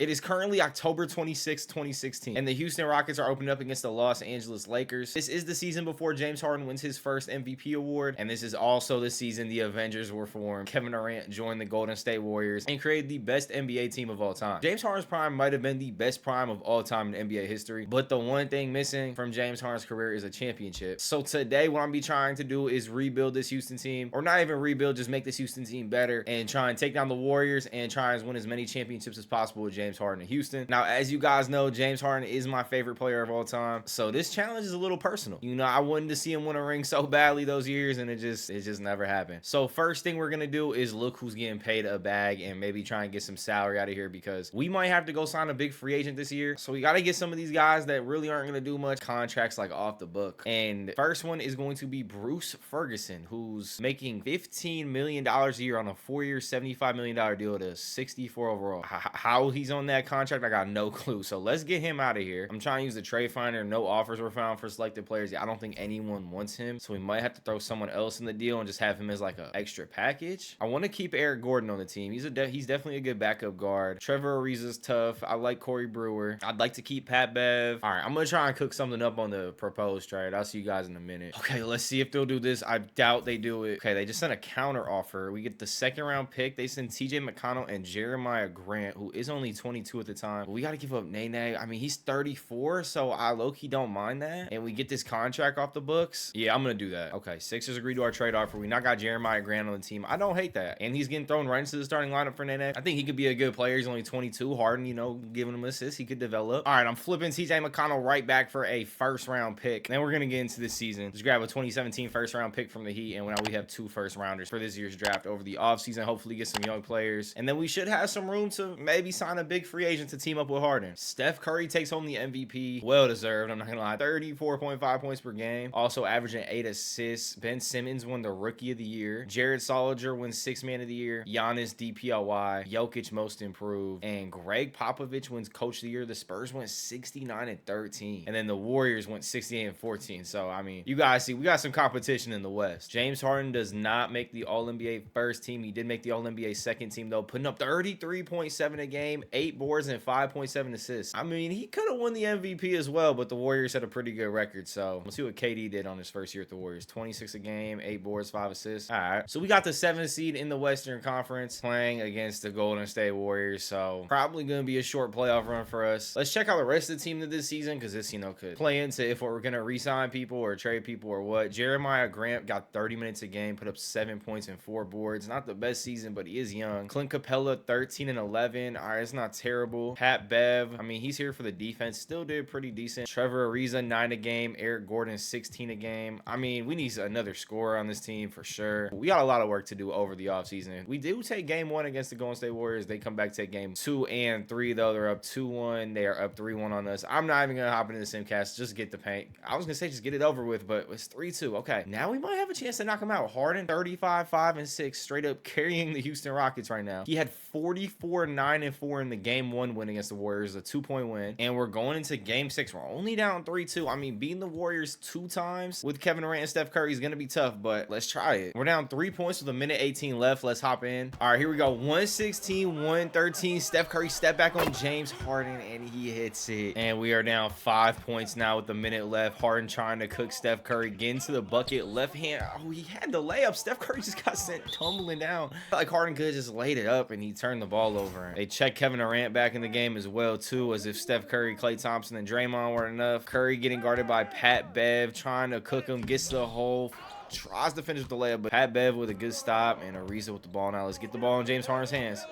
It is currently October 26, 2016, and the Houston Rockets are opening up against the Los Angeles Lakers. This is the season before James Harden wins his first MVP award, and this is also the season the Avengers were formed. Kevin Durant joined the Golden State Warriors and created the best NBA team of all time. James Harden's prime might have been the best prime of all time in NBA history, but the one thing missing from James Harden's career is a championship. So today, what I'm gonna be trying to do is rebuild this Houston team, or not even rebuild, just make this Houston team better and try and take down the Warriors and try and win as many championships as possible with James Harden in Houston. Now, as you guys know, James Harden is my favorite player of all time, so this challenge is a little personal. You know, I wanted to see him win a ring so badly those years, and it just never happened. So first thing we're gonna do is look who's getting paid a bag and maybe try and get some salary out of here, because we might have to go sign a big free agent this year. So we got to get some of these guys that really aren't gonna do much contracts like off the book. And first one is going to be Bruce Ferguson, who's making $15 million a year on a 4-year, $75 million deal to 64 overall. How he's on that contract, I got no clue. So let's get him out of here. I'm trying to use the trade finder. No offers were found for selected players. I don't think anyone wants him, so we might have to throw someone else in the deal and just have him as like an extra package. I want to keep Eric Gordon on the team. He's definitely a good backup guard. Trevor Ariza's tough. I like Corey Brewer. I'd like to keep Pat Bev. All right, I'm gonna try and cook something up on the proposed trade. I'll see you guys in a minute. Okay, let's see if they'll do this. I doubt they do it. Okay, they just sent a counter offer. We get the 2nd round pick. They send TJ McConnell and Jeremiah Grant, who is only 22 at the time. But we got to give up Nene. I mean, he's 34, so I low-key don't mind that. And we get this contract off the books. Yeah, I'm going to do that. Okay, Sixers agreed to our trade offer. We now got Jeremiah Grant on the team. I don't hate that. And he's getting thrown right into the starting lineup for Nene. I think he could be a good player. He's only 22. Harden, you know, giving him assists. He could develop. All right, I'm flipping TJ McConnell right back for a 1st round pick. Then we're going to get into this season. Just grab a 2017 1st round pick from the Heat, and now we have 2 1st rounders for this year's draft over the offseason. Hopefully get some young players. And then we should have some room to maybe sign a big free agent to team up with Harden. Steph Curry takes home the MVP. Well deserved, I'm not gonna lie. 34.5 points per game. Also averaging 8 assists. Ben Simmons won the Rookie of the Year. Jared Solinger wins 6th Man of the Year. Giannis DPOY. Jokic Most Improved. And Greg Popovich wins Coach of the Year. The Spurs went 69-13. And then the Warriors went 68-14. So, I mean, you guys see, we got some competition in the West. James Harden does not make the All-NBA first team. He did make the All-NBA second team, though, putting up 33.7 a game, 8 boards, and 5.7 assists. I mean, he could have won the MVP as well, but the Warriors had a pretty good record. So let's see what KD did on his first year at the Warriors. 26 a game, 8 boards, 5 assists. All right. So we got the 7th seed in the Western Conference playing against the Golden State Warriors. So probably going to be a short playoff run for us. Let's check out the rest of the team this season, because this, you know, could play into if we're going to re-sign people or trade people or what. Jeremiah Grant got 30 minutes a game, put up 7 points and 4 boards. Not the best season, but he is young. Clint Capella, 13 and 11. All right, it's not terrible. Pat Bev, I mean, he's here for the defense. Still did pretty decent. Trevor Ariza, 9 a game. Eric Gordon, 16 a game. I mean, we need another scorer on this team for sure. We got a lot of work to do over the offseason. We do take game 1 against the Golden State Warriors. They come back, take game 2 and 3, though. They're up 2-1. They are up 3-1 on us. I'm not even going to hop into the simcast. Just get the paint. I was going to say just get it over with, but it's 3-2. Okay, now we might have a chance to knock him out. Harden, 35, 5, and 6, straight up carrying the Houston Rockets right now. He had 44, 9, and 4 in the game 1 win against the Warriors, a 2-point win. And we're going into game 6. We're only down 3-2. I mean, beating the Warriors 2 times with Kevin Durant and Steph Curry is going to be tough, but let's try it. We're down 3 points with a minute 18 left. Let's hop in. All right, here we go. 116, 113. Steph Curry step back on James Harden, and he hits it. And we are down 5 points now with a minute left. Harden trying to cook Steph Curry. Get into the bucket. Left hand. Oh, he had the layup. Steph Curry just got sent tumbling down. Like Harden could have just laid it up, and he turned the ball over. They checked Kevin Durant back in the game as well, too, as if Steph Curry, Klay Thompson, and Draymond weren't enough. Curry getting guarded by Pat Bev, trying to cook him, gets to the hole, tries to finish with the layup, but Pat Bev with a good stop, and Ariza with the ball. Now let's get the ball in James Harden's hands.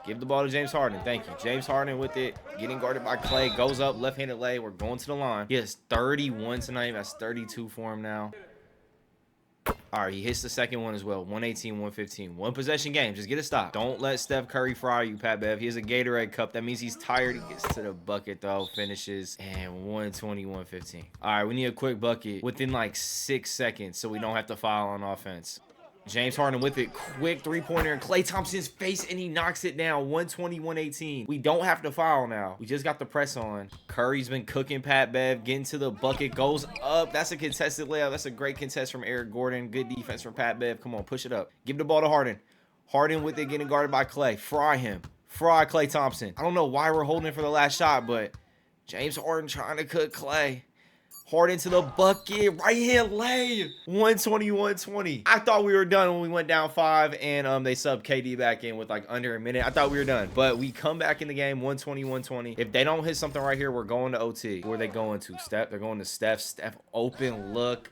Give the ball to James Harden. Thank you. James Harden with it. Getting guarded by Klay. Goes up, left-handed lay. We're going to the line. He has 31 tonight. That's 32 for him now. All right, he hits the second one as well. 118, 115. One possession game. Just get a stop. Don't let Steph Curry fry you, Pat Bev. He has a Gatorade cup. That means he's tired. He gets to the bucket, though. Finishes. And 120, 115. All right, we need a quick bucket within like 6 seconds so we don't have to foul on offense. James Harden with it. Quick three-pointer in Klay Thompson's face, and he knocks it down. 120, 118. We don't have to foul now. We just got the press on. Curry's been cooking Pat Bev. Getting to the bucket. Goes up. That's a contested layup. That's a great contest from Eric Gordon. Good defense from Pat Bev. Come on, push it up. Give the ball to Harden. Harden with it, getting guarded by Klay. Fry him. Fraud Klay Thompson. I don't know why we're holding it for the last shot, but James Harden trying to cook Klay. Harden to the bucket, right hand lay, 120. I thought we were done when we went down 5 and they subbed KD back in with like under a minute. I thought we were done, but we come back in the game, 120. If they don't hit something right here, we're going to OT. Who are they going to? Steph. They're going to Steph. Steph open look.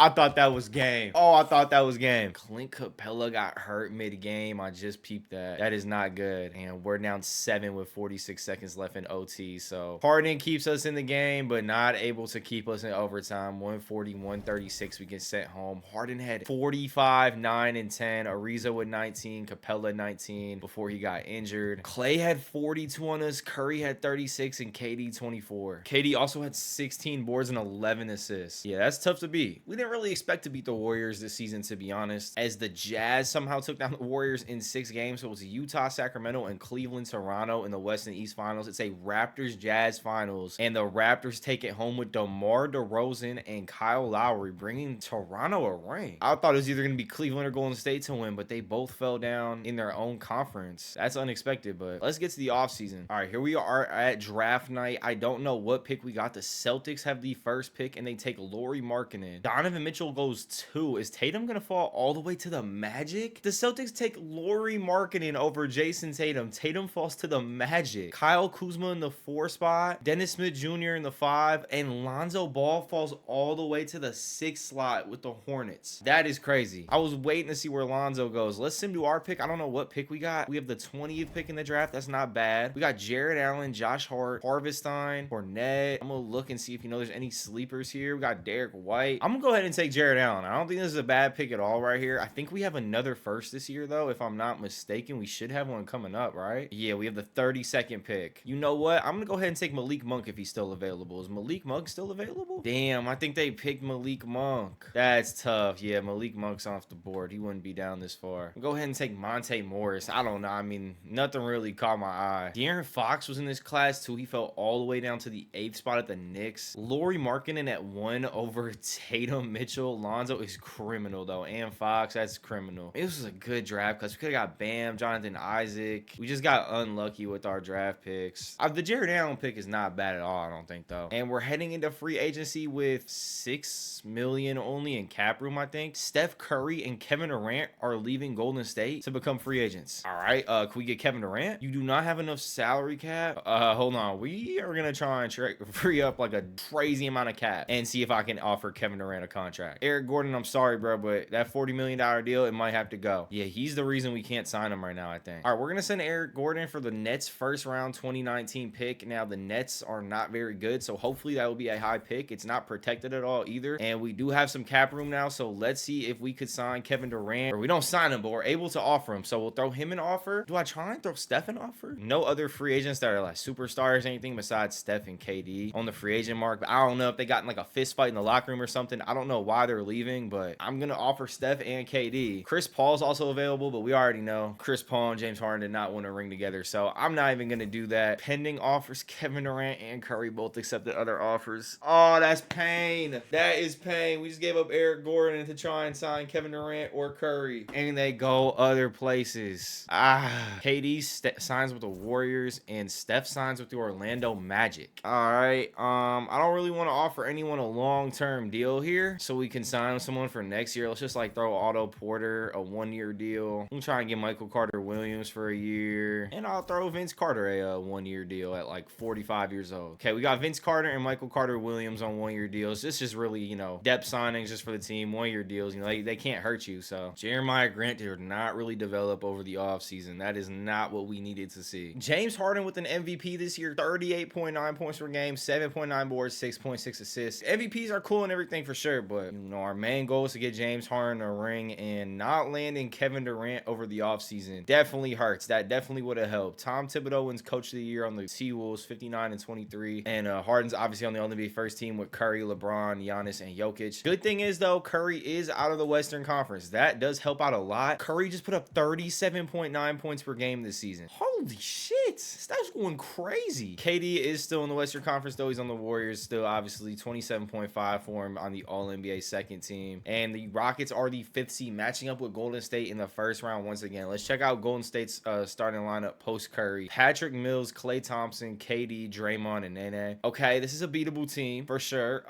I thought that was game. Oh, I thought that was game. Clint Capella got hurt mid-game. I just peeped that. That is not good. And we're down 7 with 46 seconds left in OT. So Harden keeps us in the game, but not able to keep us in overtime. 140, 136. We get sent home. Harden had 45, 9, and 10. Ariza with 19. Capella 19 before he got injured. Klay had 42 on us. Curry had 36 and KD 24. KD also had 16 boards and 11 assists. Yeah, that's tough to beat. We didn't really expect to beat the Warriors this season, to be honest, as the Jazz somehow took down the Warriors in 6 games. So it was Utah, Sacramento, and Cleveland, Toronto in the West and East Finals. It's a Raptors-Jazz Finals, and the Raptors take it home with DeMar DeRozan and Kyle Lowry, bringing Toronto a ring. I thought it was either going to be Cleveland or Golden State to win, but they both fell down in their own conference. That's unexpected, but let's get to the offseason. All right, here we are at draft night. I don't know what pick we got. The Celtics have the first pick, and they take Lauri Markkanen. Donovan Mitchell goes 2. Is Tatum gonna fall all the way to the Magic? The Celtics take Lauri Markkanen over Jason Tatum. Tatum falls to the Magic. Kyle Kuzma in the 4 spot. Dennis Smith Jr. in the 5. And Lonzo Ball falls all the way to the 6 slot with the Hornets. That is crazy. I was waiting to see where Lonzo goes. Let's sim to our pick. I don't know what pick we got. We have the 20th pick in the draft. That's not bad. We got Jared Allen, Josh Hart, Harvestine, Fournette. I'm gonna look and see if there's any sleepers here. We got Derek White. I'm gonna go ahead and take Jared Allen. I don't think this is a bad pick at all right here. I think we have another first this year, though. If I'm not mistaken, we should have one coming up, right? Yeah, we have the 32nd pick. You know what? I'm gonna go ahead and take Malik Monk if he's still available. Is Malik Monk still available? Damn, I think they picked Malik Monk. That's tough. Yeah, Malik Monk's off the board. He wouldn't be down this far. I'll go ahead and take Monte Morris. I don't know. I mean, nothing really caught my eye. De'Aaron Fox was in this class, too. He fell all the way down to the 8th spot at the Knicks. Lauri Markkanen at 1 over Tatum, Mitchell. Lonzo is criminal, though. And Fox, that's criminal. This was a good draft because we could have got Bam, Jonathan Isaac. We just got unlucky with our draft picks. The Jared Allen pick is not bad at all, I don't think, though. And we're heading into free agency with $6 million only in cap room, I think. Steph Curry and Kevin Durant are leaving Golden State to become free agents. All right, can we get Kevin Durant? You do not have enough salary cap. Hold on. We are gonna try and free up like a crazy amount of cap and see if I can offer Kevin Durant a contract. Eric Gordon, I'm sorry, bro, but that $40 million deal, it might have to go. Yeah, he's the reason we can't sign him right now, I think. All right, we're gonna send Eric Gordon for the Nets first round 2019 pick. Now the Nets are not very good, so hopefully that will be a high pick. It's not protected at all either, and we do have some cap room now, so let's see if we could sign Kevin Durant, or we don't sign him, but we're able to offer him, so we'll throw him an offer. Do I try and throw Steph an offer? No other free agents that are like superstars or anything besides Steph and KD on the free agent mark, but I don't know if they got in like a fist fight in the locker room or something. I don't know why they're leaving, but I'm gonna offer Steph and KD. Chris Paul's also available, but we already know Chris Paul and James Harden did not want to ring together, so I'm not even gonna do that. Pending offers, Kevin Durant and Curry both accepted other offers. Oh, that's pain. That is pain. We just gave up Eric Gordon to try and sign Kevin Durant or Curry, and they go other places. KD signs with the Warriors and Steph signs with the Orlando Magic. All right, I don't really want to offer anyone a long-term deal here, so we can sign someone for next year. Let's just like throw Otto Porter a 1-year deal. I'm trying to get Michael Carter Williams for a year, and I'll throw Vince Carter a 1-year deal at like 45 years old. Okay, we got Vince Carter and Michael Carter Williams on 1-year deals. This is really, depth signings just for the team. 1-year deals, they can't hurt you. So Jeremiah Grant did not really develop over the offseason. That is not what we needed to see. James Harden with an MVP this year, 38.9 points per game, 7.9 boards, 6.6 assists. MVPs are cool and everything for sure, but our main goal is to get James Harden a ring, and not landing Kevin Durant over the offseason definitely hurts. That definitely would have helped. Tom Thibodeau wins Coach of the Year on the T-Wolves, 59 and 23, and Harden's obviously on the NBA first team with Curry, LeBron, Giannis, and Jokic. Good thing is, though, Curry is out of the Western Conference. That does help out a lot. Curry just put up 37.9 points per game this season. Holy shit. That's going crazy. KD is still in the Western Conference, though. He's on the Warriors still, obviously. 27.5 for him on the All-NBA All-NBA second team. And the Rockets are the 5th seed, matching up with Golden State in the first round once again. Let's check out Golden State's starting lineup post Curry. Patrick Mills, Klay Thompson, KD, Draymond, and Nene. Okay, this is a beatable team for sure.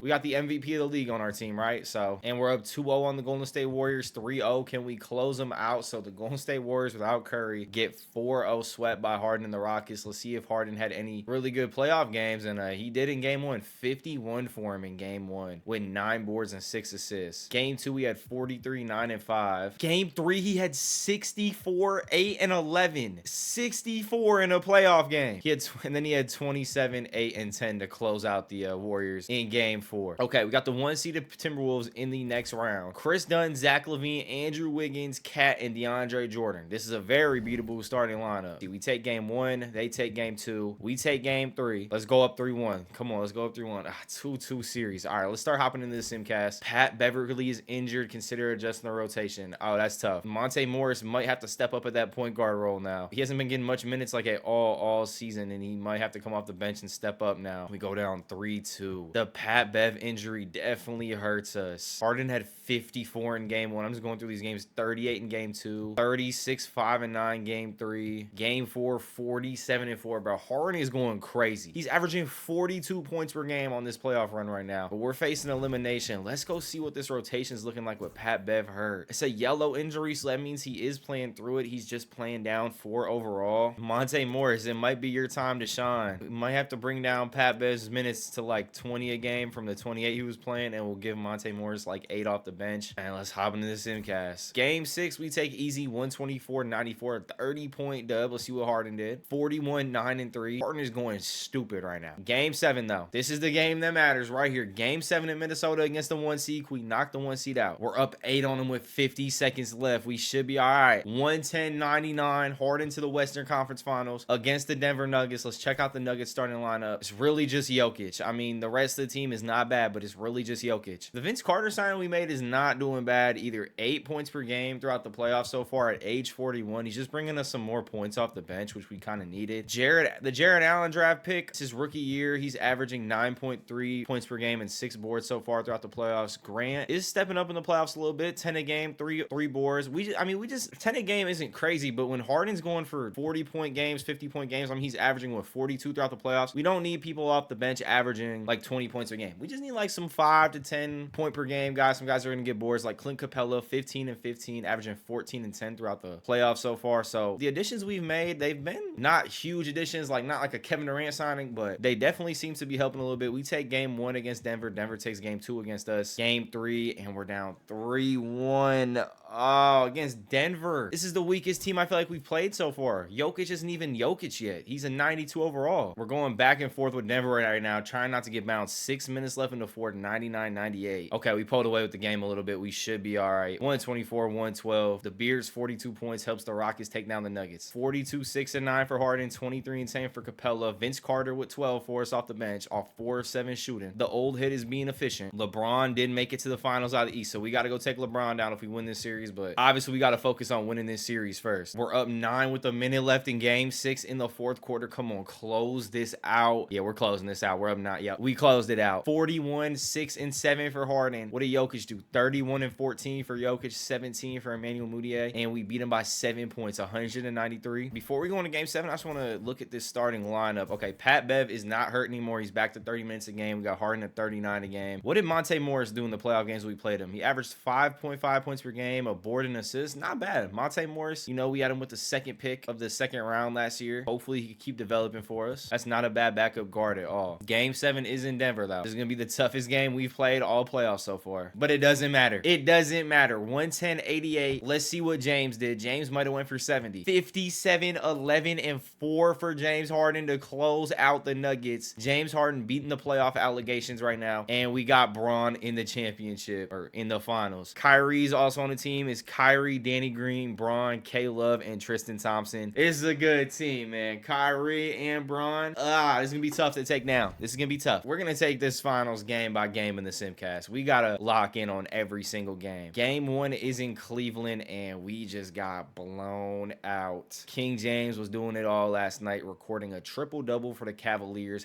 We got the MVP of the league on our team, right? So, and we're up 2-0 on the Golden State Warriors, 3-0. Can we close them out so the Golden State Warriors without Curry get 4-0 swept by Harden and the Rockets? Let's see if Harden had any really good playoff games, and he did in game 1. 51 for him in game 1 with 9 boards and 6 assists. Game 2, he had 43, 9, and 5. Game 3, he had 64, 8, and 11. 64 in a playoff game. And then he had 27, 8, and 10 to close out the Warriors in game 4. Okay, we got the 1-seeded Timberwolves in the next round. Chris Dunn, Zach LaVine, Andrew Wiggins, Cat, and DeAndre Jordan. This is a very beatable starting lineup. We take game 1, they take game 2, we take game 3. Let's go up 3-1. Come on, let's go up 3-1. 2-2 series. All right, let's start hopping into the simcast. Pat Beverly is injured. Consider adjusting the rotation. Oh, that's tough. Monte Morris might have to step up at that point guard role now. He hasn't been getting much minutes like at all season, and he might have to come off the bench and step up now. We go down 3-2. The Pat Bev injury definitely hurts us. Harden had 54 in game 1. I'm just going through these games. 38 in game 2. 36, 5, and 9 game 3. Game 4, 47 and 4. Bro, Harden is going crazy. He's averaging 42 points per game on this playoff run right now. But we're facing elimination. Let's go see what this rotation is looking like with Pat Bev hurt. It's a yellow injury, so that means he is playing through it. He's just playing down 4 overall. Monte Morris, it might be your time to shine. We might have to bring down Pat Bev's minutes to like 20 a game from the 28 he was playing, and we'll give Monte Morris like 8 off the bench. And let's hop into this simcast. Game 6, we take easy 124-94, 30-point dub. Let's see what Harden did. 41, 9, and 3. Harden is going stupid right now. Game 7, though. This is the game that matters right here. Game 7 in Minnesota against the 1 seed. We knocked the 1 seed out. We're up 8 on them with 50 seconds left. We should be all right. 110-99. Harden to the Western Conference Finals against the Denver Nuggets. Let's check out the Nuggets starting lineup. It's really just Jokic. I mean, the rest of the team is not bad, but it's really just Jokic. The Vince Carter signing we made is not doing bad either. 8 points per game throughout the playoffs so far at age 41. He's just bringing us some more points off the bench, which we kind of needed. The Jared Allen draft pick. It's his rookie year. He's averaging 9.3 points per game and 6 boards so far throughout the playoffs. Grant is stepping up in the playoffs a little bit. 10 a game, three boards. We just 10 a game isn't crazy, but when Harden's going for 40-point games, 50-point games, I mean, he's averaging 42 throughout the playoffs. We don't need people off the bench averaging like 20 points a game. We just need like some 5 to 10 point per game guys. Some guys are going to get boards like Clint Capella, 15 and 15, averaging 14 and 10 throughout the playoffs so far. So the additions we've made, they've been not huge additions, like not like a Kevin Durant signing, but they definitely seem to be helping a little bit. We take game 1 against Denver. Denver takes game 2 against us. Game 3, and we're down 3-1. Oh, against Denver. This is the weakest team I feel like we've played so far. Jokic isn't even Jokic yet. He's a 92 overall. We're going back and forth with Denver right now, trying not to get bounced. 6 minutes left in the fourth, 99-98. Okay, we pulled away with the game a little bit. We should be all right. 124, 112. The Bears, 42 points, helps the Rockets take down the Nuggets. 42, 6 and 9 for Harden, 23 and 10 for Capella. Vince Carter with 12 for us off the bench, off 4 of 7 shooting. The old hit is being efficient. LeBron did make it to the finals out of the East, so we got to go take LeBron down if we win this series, but obviously we got to focus on winning this series first. We're up 9 with a minute left in game 6 in the fourth quarter. Come on, close this out. Yeah, we're closing this out. We're up 9. Yeah, we closed it out. 41, 6 and 7 for Harden. What did Jokic do? 31 and 14 for Jokic, 17 for Emmanuel Mudiay, and we beat him by 7 points, 193. Before we go into game 7, I just want to look at this starting lineup. Okay, Pat Bev is not hurt anymore. He's back to 30 minutes a game. We got Harden at 39 a game. What did Monte Morris do in the playoff games we played him? He averaged 5.5 points per game, a board and assist. Not bad. Monte Morris, you know, we had him with the second pick of the second round last year. Hopefully he can keep developing for us. That's not a bad backup guard at all. Game 7 is in Denver, though. This is going to be the toughest game we've played all playoffs so far. But it doesn't matter. It doesn't matter. 110-88. Let's see what James did. James might have went for 70. 57, 11, and 4 for James Harden to close out the Nuggets. James Harden beating the playoff allegations right now. And we got Braun in the championship, or in the finals. Kyrie's also on the team. It's Kyrie, Danny Green, Braun, K-Love, and Tristan Thompson. This is a good team, man. Kyrie and Braun. This is going to be tough to take down. This is going to be tough. We're going to take this finals game by game in the Simcast. We got to lock in on every single game. Game 1 is in Cleveland, and we just got blown out. King James was doing it all last night, recording a triple-double for the Cavaliers.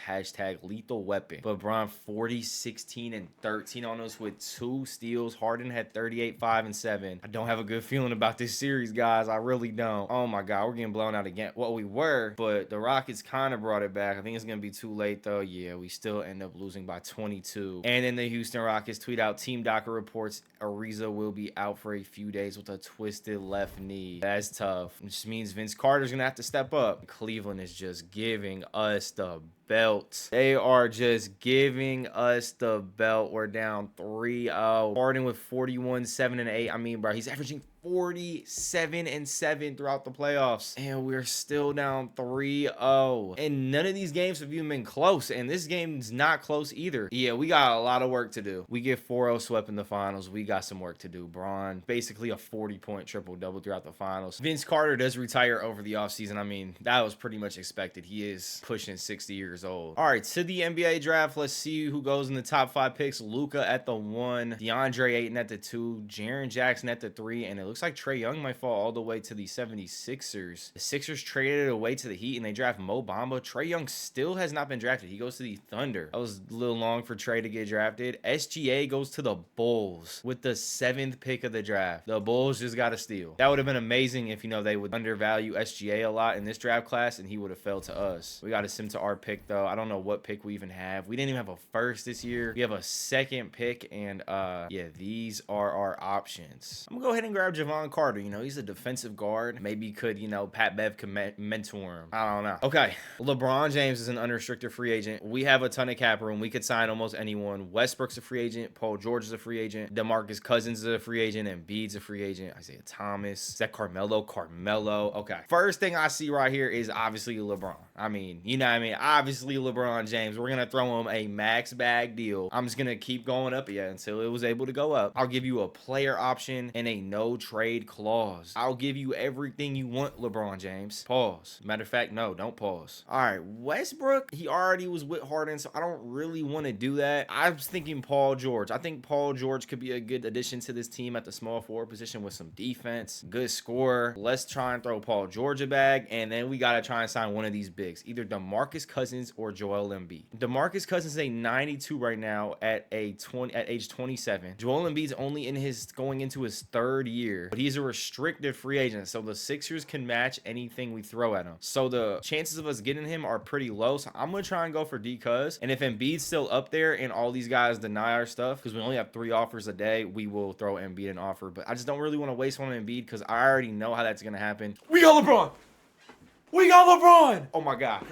#lethal weapon. But Braun, 40, 16, and 13 on us with 2 steals. Harden had 38, 5, and 7. I don't have a good feeling about this series, guys. I really don't. Oh my God, we're getting blown out again. Well, we were, but the Rockets kind of brought it back. I think it's going to be too late, though. Yeah, we still end up losing by 22. And then the Houston Rockets tweet out, Team Docker reports Ariza will be out for a few days with a twisted left knee. That's tough. Which means Vince Carter's going to have to step up. Cleveland is just giving us the belt. They are just giving us the belt. We're down 3-0. Harden with 41, 7, and 8. I mean, bro, he's averaging 47 and 7 throughout the playoffs, and we're still down 3-0. And none of these games have even been close, and this game's not close either. Yeah, we got a lot of work to do. We get 4-0 swept in the finals. We got some work to do. Bron, basically a 40-point triple-double throughout the finals. Vince Carter does retire over the offseason. I mean, that was pretty much expected. He is pushing 60 years old. All right, to the NBA draft. Let's see who goes in the top 5 picks. Luka at the 1, DeAndre Ayton at the 2, Jaren Jackson at the 3, and it looks like Trae Young might fall all the way to the 76ers. The Sixers traded it away to the Heat, and they draft Mo Bamba. Trae Young still has not been drafted. He goes to the Thunder. That was a little long for Trae to get drafted. SGA goes to the Bulls with the 7th pick of the draft. The Bulls just got a steal. That would have been amazing if, you know, they would undervalue SGA a lot in this draft class, and he would have fell to us. We got to send to our pick, though. I don't know what pick we even have. We didn't even have a first this year. We have a 2nd pick, and yeah, these are our options. I'm gonna go ahead and grab Javon Carter. You know, he's a defensive guard. Maybe could, you know, Pat Bev could mentor him. I don't know. Okay, LeBron James is an unrestricted free agent. We have a ton of cap room. We could sign almost anyone. Westbrook's a free agent. Paul George is a free agent. DeMarcus Cousins is a free agent. Embiid's a free agent. Isaiah Thomas. Is that Carmelo? Carmelo. Okay. First thing I see right here is obviously LeBron. I mean, you know what I mean? Obviously LeBron James. We're going to throw him a max bag deal. I'm just going to keep going up until it was able to go up. I'll give you a player option and a no trade clause. I'll give you everything you want, LeBron James. Pause. Matter of fact, no, don't pause. All right, Westbrook, he already was with Harden, so I don't really want to do that. I was thinking Paul George. I think Paul George could be a good addition to this team at the small forward position with some defense, good scorer. Let's try and throw Paul George a bag, and then we got to try and sign one of these bigs, either DeMarcus Cousins or Joel Embiid. DeMarcus Cousins is a 92 right now at age 27. Joel Embiid's only going into his 3rd year, but he's a restricted free agent, so the Sixers can match anything we throw at him. So the chances of us getting him are pretty low, so I'm going to try and go for D-Cuz. And if Embiid's still up there and all these guys deny our stuff, because we only have 3 offers a day, we will throw Embiid an offer. But I just don't really want to waste one on Embiid because I already know how that's going to happen. We got LeBron! We got LeBron! Oh my God.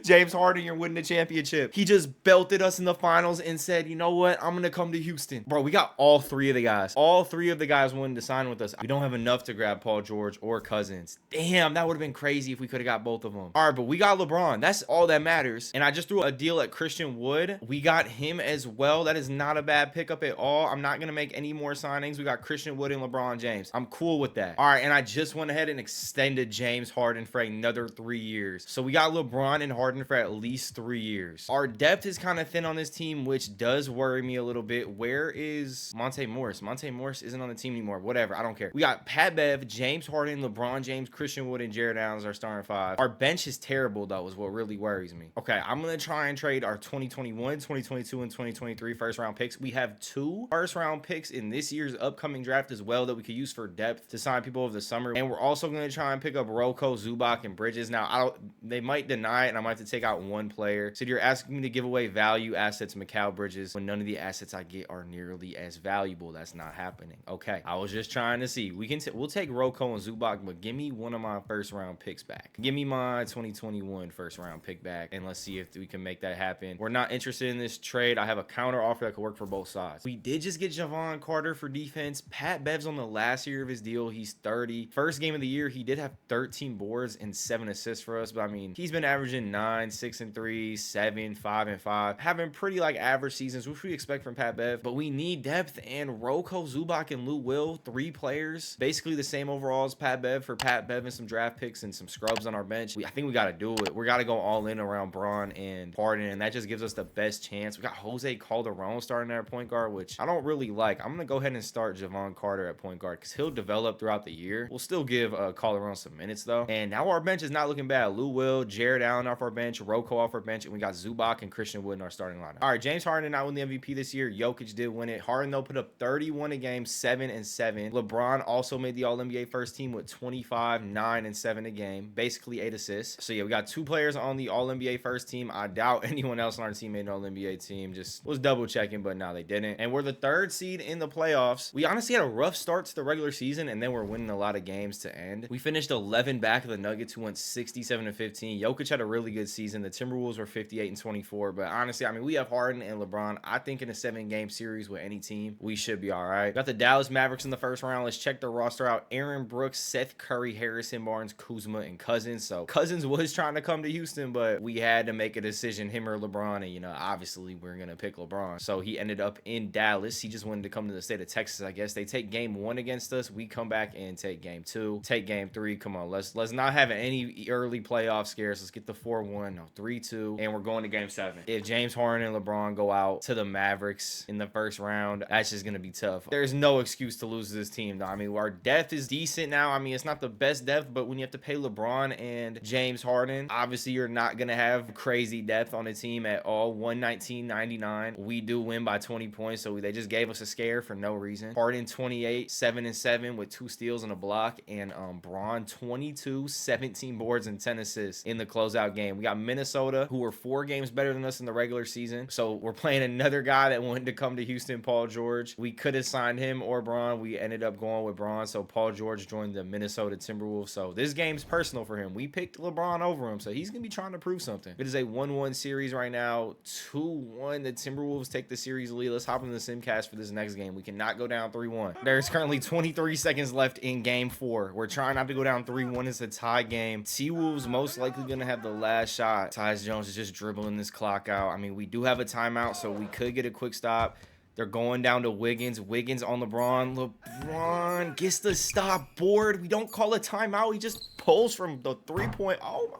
James Harden, you're winning the championship. He just belted us in the finals and said, you know what? I'm going to come to Houston. Bro, we got all 3 of the guys. All 3 of the guys wanted to sign with us. We don't have enough to grab Paul George or Cousins. Damn, that would have been crazy if we could have got both of them. All right, but we got LeBron. That's all that matters. And I just threw a deal at Christian Wood. We got him as well. That is not a bad pickup at all. I'm not going to make any more signings. We got Christian Wood and LeBron James. I'm cool with that. All right, and I just went ahead and extended James Harden for another 3 years. So we got LeBron and Harden for at least 3 years. Our depth is kind of thin on this team, which does worry me a little bit. Where is Monte Morris? Monte Morris isn't on the team anymore. Whatever. I don't care. We got Pat Bev, James Harden, LeBron James, Christian Wood, and Jared Allen as our starting 5. Our bench is terrible, though, is what really worries me. Okay, I'm going to try and trade our 2021, 2022, and 2023 first-round picks. We have 2 first-round picks in this year's upcoming draft as well that we could use for depth to sign people over the summer. And we're also going to try and pick up Rocco, Zubac, and Bridges. Now, they might deny it, and I might have to take out one player. So you're asking me to give away value assets, Mikal Bridges, when none of the assets I get are nearly as valuable. That's not happening. Okay, I was just trying to see. We'll take Rocco and Zubac, but give me one of my first-round picks back. Give me my 2021 first-round pick back, and let's see if we can make that happen. We're not interested in this trade. I have a counter offer that could work for both sides. We did just get Javon Carter for defense. Pat Bev's on the last year of his deal. He's 30. First game of the year, he did have 13 boards and 7 assists for us, but I mean, he's been averaging 9, 6, and 3, 7, 5, and 5, having pretty like average seasons, which we expect from Pat Bev. But we need depth, and Rocco, Zubac, and Lou Will, 3 players, basically the same overall as Pat Bev, for Pat Bev and some draft picks and some scrubs on our bench. I think we got to do it. We got to go all in around Bron and Harden, and that just gives us the best chance. We got Jose Calderon starting at point guard, which I don't really like. I'm gonna go ahead and start Javon Carter at point guard because he'll develop throughout the year. We'll still give Calderon some minutes though. And now our bench is not looking bad. Lou Will, Jared Allen off our bench. bench, Rocco off our bench, and we got Zubac and Christian Wood in our starting lineup. All right, James Harden did not win the MVP this year. Jokic did win it. Harden, though, put up 31 a game, 7 and 7. LeBron also made the All-NBA first team with 25, 9 and 7 a game, basically 8 assists. So yeah, we got 2 players on the All-NBA first team. I doubt anyone else on our team made an All-NBA team. Just was double checking, but no, they didn't. And we're the 3rd seed in the playoffs. We honestly had a rough start to the regular season, and then we're winning a lot of games to end. We finished 11 back of the Nuggets, who went 67 and 15. Jokic had a really good season. The Timberwolves were 58 and 24. But honestly, I mean, we have Harden and LeBron. I think in a 7-game series with any team, we should be all right. Got the Dallas Mavericks in the first round. Let's check the roster out. Aaron Brooks, Seth Curry, Harrison Barnes, Kuzma, and Cousins. So Cousins was trying to come to Houston, but we had to make a decision, him or LeBron. And, you know, obviously we're going to pick LeBron. So he ended up in Dallas. He just wanted to come to the state of Texas, I guess. They take game 1 against us. We come back and take game 2. Take game 3. Come on, let's not have any early playoff scares. Let's get the 4-1, no, 3-2, and we're going to game 7. If James Harden and LeBron go out to the Mavericks in the first round, that's just going to be tough. There's no excuse to lose this team, though. I mean, our depth is decent now. I mean, it's not the best depth, but when you have to pay LeBron and James Harden, obviously you're not going to have crazy depth on the team at all. 119-99. We do win by 20 points, so they just gave us a scare for no reason. Harden 28, 7 and 7 with 2 steals and a block, and Braun 22, 17 boards and 10 assists in the closeout game. We got Minnesota, who were 4 games better than us in the regular season. So we're playing another guy that wanted to come to Houston, Paul George. We could have signed him or Braun. We ended up going with Braun. So Paul George joined the Minnesota Timberwolves. So this game's personal for him. We picked LeBron over him, so he's going to be trying to prove something. It is a 1-1 series right now. 2-1. The Timberwolves take the series lead. Let's hop into the Simcast for this next game. We cannot go down 3-1. There's currently 23 seconds left in game 4. We're trying not to go down 3-1. It's a tie game. T-Wolves most likely going to have the last shot. Tyus Jones is just dribbling this clock out. I mean, we do have a timeout, so we could get a quick stop. They're going down to Wiggins. Wiggins on LeBron. LeBron gets the stop board. We don't call a timeout. He just pulls from the 3-point. Oh, my.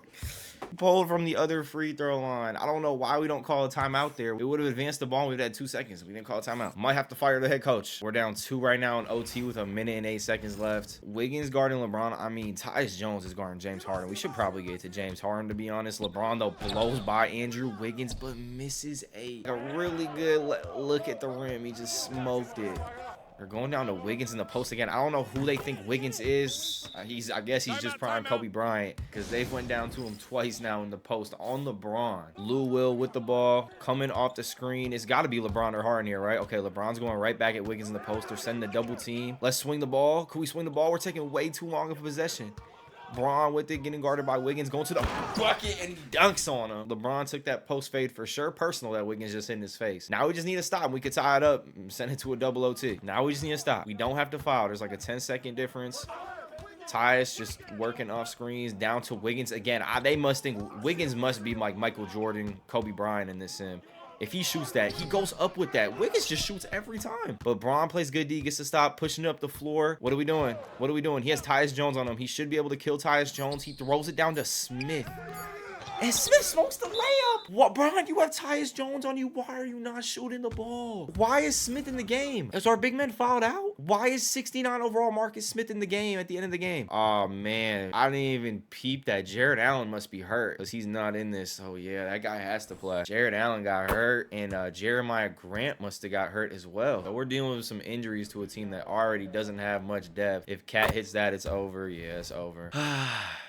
Pulled from the other free throw line. I don't know why we don't call a timeout there. We would have advanced the ball. We'd had 2 seconds. We didn't call a timeout. Might have to fire the head coach. We're down 2 right now in OT with 1 minute and 8 seconds left. Wiggins guarding LeBron. I mean, Tyus Jones is guarding James Harden. We should probably get to James Harden, to be honest. LeBron, though, blows by Andrew Wiggins, but misses a really good look at the rim. He just smoked it. They're going down to Wiggins in the post again. I don't know who they think Wiggins is. I guess he's just prime Kobe Bryant, because they've went down to him twice now in the post on LeBron. Lou Will with the ball coming off the screen. It's got to be LeBron or Harden here, right? Okay, LeBron's going right back at Wiggins in the post. They're sending the double team. Let's swing the ball. Can we swing the ball? We're taking way too long of possession. Braun with it, getting guarded by Wiggins, going to the bucket, and he dunks on him. LeBron took that post fade for sure. Personal that Wiggins just hit in his face. Now we just need to stop. We could tie it up and send it to a double OT. Now we just need to stop. We don't have to foul. There's like a 10-second difference. Tyus just working off screens down to Wiggins again. They must think Wiggins must be like Michael Jordan, Kobe Bryant in this sim. If he shoots that, he goes up with that. Wiggins just shoots every time. But Braun plays good D, gets to stop, pushing up the floor. What are we doing? What are we doing? He has Tyus Jones on him. He should be able to kill Tyus Jones. He throws it down to Smith. And Smith smokes the layup. What, Braun? You have Tyus Jones on you. Why are you not shooting the ball? Why is Smith in the game? Is our big man fouled out? Why is 69 overall Marcus Smith in the game at the end of the game? Oh, man. I didn't even peep that. Jared Allen must be hurt because he's not in this. Oh, yeah, that guy has to play. Jared Allen got hurt, and Jeremiah Grant must have got hurt as well. So we're dealing with some injuries to a team that already doesn't have much depth. If Cat hits that, it's over. Yeah, it's over.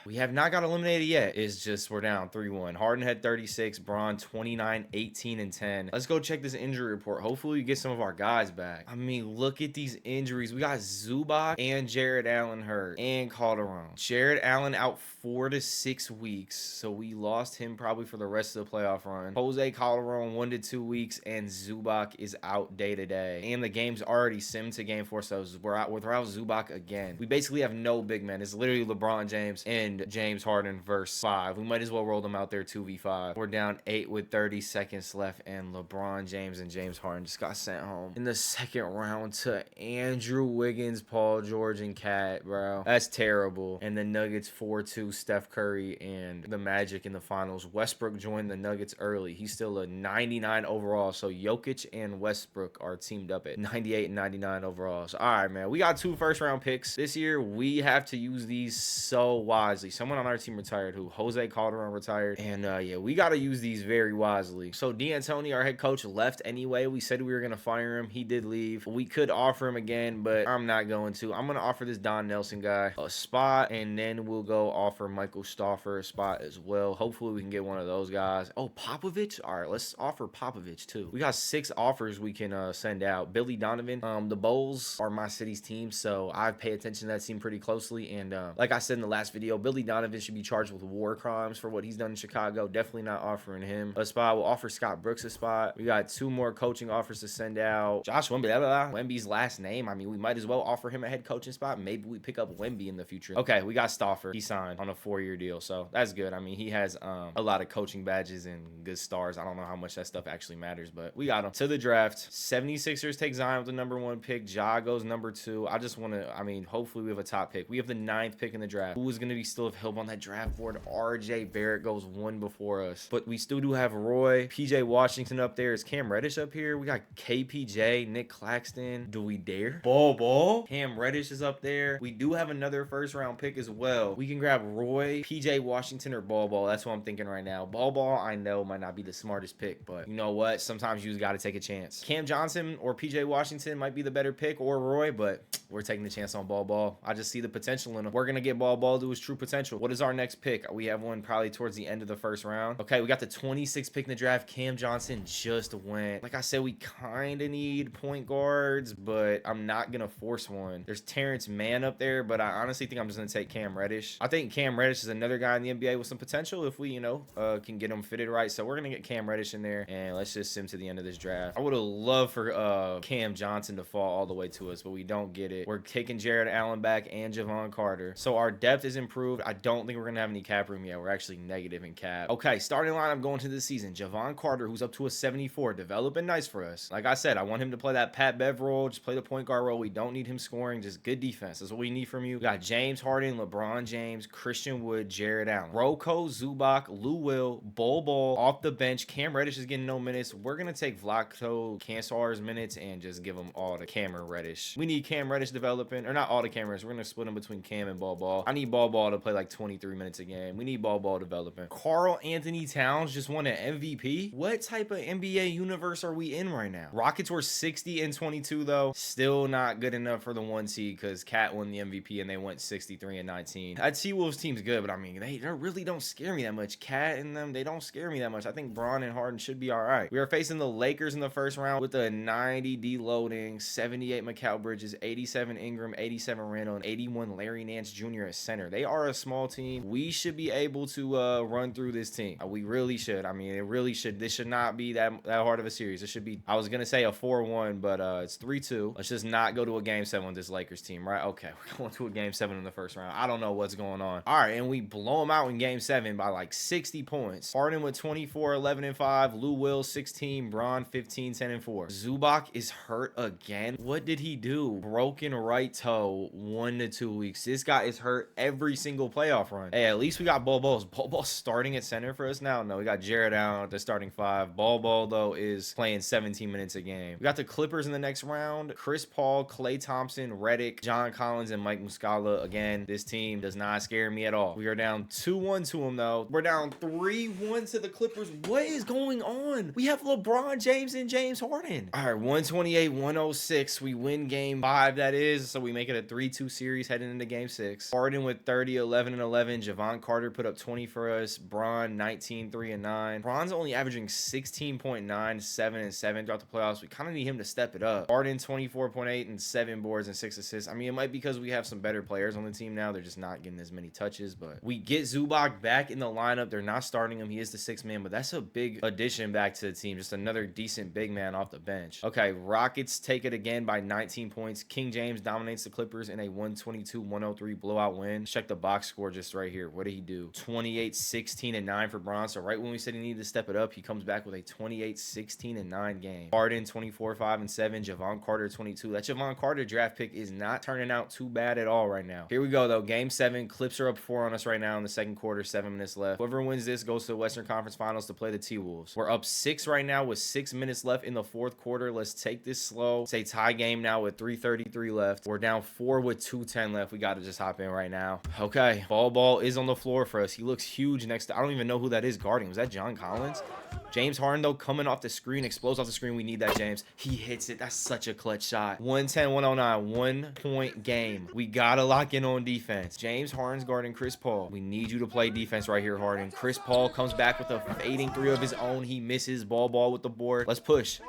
We have not got eliminated yet. It's just we're down 3-1. Harden had 36. Braun 29, 18, and 10. Let's go check this injury report. Hopefully we get some of our guys back. I mean, look at these injuries. We got Zubac and Jared Allen hurt, and Calderon. Jared Allen out 4 to 6 weeks, so we lost him probably for the rest of the playoff run. Jose Calderon 1 to 2 weeks, and Zubac is out day to day. And the game's already simmed to game 4, so we're out without Zubac again. We basically have no big men. It's literally LeBron James and James Harden versus 5. We might as well roll them out there 2v5. We're down 8 with 30 seconds left, and LeBron James and James Harden just got sent home in the second round to Andrew Wiggins, Paul George, and Cat, bro. That's terrible. And the Nuggets 4-2, Steph Curry and the Magic in the finals. Westbrook joined the Nuggets early. He's still a 99 overall, so Jokic and Westbrook are teamed up at 98 and 99 overall. So, all right, man. We got 2 first-round picks. This year, we have to use these so wisely. wisely. Someone on our team retired who Jose Calderon retired. And yeah, we got to use these very wisely. So D'Antoni, our head coach, left anyway. We said we were going to fire him. He did leave. We could offer him again, but I'm not going to. I'm going to offer this Don Nelson guy a spot, and then we'll go offer Michael Stauffer a spot as well. Hopefully we can get one of those guys. Oh, Popovich? All right, let's offer Popovich too. We got 6 offers we can send out. Billy Donovan. The Bulls are my city's team, so I pay attention to that team pretty closely. And like I said in the last video, Billy Donovan should be charged with war crimes for what he's done in Chicago. Definitely not offering him a spot. We'll offer Scott Brooks a spot. We got 2 more coaching offers to send out. Josh Wemby, Wemby's last name. I mean, we might as well offer him a head coaching spot. Maybe we pick up Wemby in the future. Okay, we got Stauffer. He signed on a 4-year deal, so that's good. I mean, he has a lot of coaching badges and good stars. I don't know how much that stuff actually matters, but we got him. To the draft, 76ers take Zion with the number 1 pick. Ja goes number 2. I just want to, I mean, hopefully we have a top pick. We have the 9th pick in the draft. Who is going to be still available on that draft board? RJ Barrett goes 1 before us, but we still do have Roy, PJ Washington up there. Is Cam Reddish up here? We got KPJ, Nick Claxton. Do we dare? Ball. Cam Reddish is up there. We do have another 1st round pick as well. We can grab Roy, PJ Washington, or Ball. That's what I'm thinking right now. Ball, I know might not be the smartest pick, but you know what? Sometimes you just got to take a chance. Cam Johnson or PJ Washington might be the better pick, or Roy, but we're taking the chance on Ball. I just see the potential in him. We're going to get Ball to his true potential. What is our next pick? We have one probably towards the end of the 1st round. Okay, we got the 26th pick in the draft. Cam Johnson just went. Like I said, we kind of need point guards, but I'm not going to force one. There's Terrence Mann up there, but I honestly think I'm just going to take Cam Reddish. I think Cam Reddish is another guy in the NBA with some potential if we, you know, can get him fitted right. So we're going to get Cam Reddish in there, and let's just sim to the end of this draft. I would have loved for Cam Johnson to fall all the way to us, but we don't get it. We're taking Jared Allen back and Javon Carter. So our depth is improved. I don't think we're going to have any cap room yet. We're actually negative in cap. Okay, starting lineup going to this season. Javon Carter, who's up to a 74, developing nice for us. Like I said, I want him to play that Pat Bev role, just play the point guard role. We don't need him scoring, just good defense. That's what we need from you. We got James Harden, LeBron James, Christian Wood, Jared Allen. Rocco, Zubac, Lou Will, Ball off the bench. Cam Reddish is getting no minutes. We're going to take Vlatko Cansar's minutes and just give them all to Cam Reddish. We need Cam Reddish developing, or not all the Cam Reddish. We're going to split them between Cam and Ball. I need Ball to play like 23 minutes a game. We need Ball developing. Karl Anthony Towns just won an MVP. What type of NBA universe are we in right now? Rockets were 60 and 22 though. Still not good enough for the 1 seed because Cat won the MVP and they went 63 and 19. That T-Wolves team's good, but I mean, they really don't scare me that much. Cat and them, they don't scare me that much. I think Braun and Harden should be all right. We are facing the Lakers in the 1st round with a 90 deloading, 78 Mikal Bridges, 87 Ingram, 87 Randall, and 81 Larry Nance Jr. at center. They are a small team. We should be able to run through this team. We really should. I mean, it really should. This should not be that hard of a series. It should be, I was going to say a 4-1, but it's 3-2. Let's just not go to a game 7 with this Lakers team, right? Okay, we're going to a game 7 in the 1st round. I don't know what's going on. All right, and we blow them out in game 7 by like 60 points. Harden with 24, 11 and 5. Lou Will 16. Braun 15, 10 and 4. Zubac is hurt again. What did he do? Broken right toe 1 to 2 weeks. This guy is hurt every single playoff run. Hey, at least we got Ball. Is Ball starting at center for us now? No, we got Jared Allen at the starting 5. Ball though is playing 17 minutes a game. We got the Clippers in the next round. Chris Paul, Klay Thompson, Redick, John Collins, and Mike Muscala. Again, this team does not scare me at all. We are down 2-1 to them though. We're down 3-1 to the Clippers. What is going on? We have LeBron James and James Harden. All right, 128-106. We win game 5, that is. So we make it a 3-2 series heading into game 6. Harden with 30, 11 and 11. Javon Carter put up 20 for us. Braun 19, 3 and 9. Braun's only averaging 16.9, 7 and 7 throughout the playoffs. We kind of need him to step it up. Harden 24.8 and 7 boards and 6 assists. I mean, it might be because we have some better players on the team now. They're just not getting as many touches, but we get Zubac back in the lineup. They're not starting him. He is the 6th man, but that's a big addition back to the team. Just another decent big man off the bench. Okay, Rockets take it again by 19 points. King James dominates the Clippers in a 122-103 blowout win. Check the box score just right here. What did he do? 28, 16 and 9 for Braun. So right when we said he needed to step it up, he comes back with a 28, 16 and 9 game. Harden 24, 5 and 7. Javon Carter 22. That Javon Carter draft pick is not turning out too bad at all right now. Here we go though. Game 7. Clips are up 4 on us right now in the 2nd quarter. 7 minutes left. Whoever wins this goes to the Western Conference Finals to play the T-Wolves. We're up 6 right now with 6 minutes left in the 4th quarter. Let's take this slow. Say tie game now with 3:33 left. We're down 4 with 2:10 left. We got to just hop in right now. Okay, Okay, ball is on the floor for us. He looks huge next to, I don't even know who that is guarding. Was that John Collins? James Harden, though, coming off the screen, explodes off the screen. We need that, James. He hits it. That's such a clutch shot. 110, 109, 1-point game. We got to lock in on defense. James Harden's guarding Chris Paul. We need you to play defense right here, Harden. Chris Paul comes back with a fading three of his own. He misses. Ball with the board. Let's push.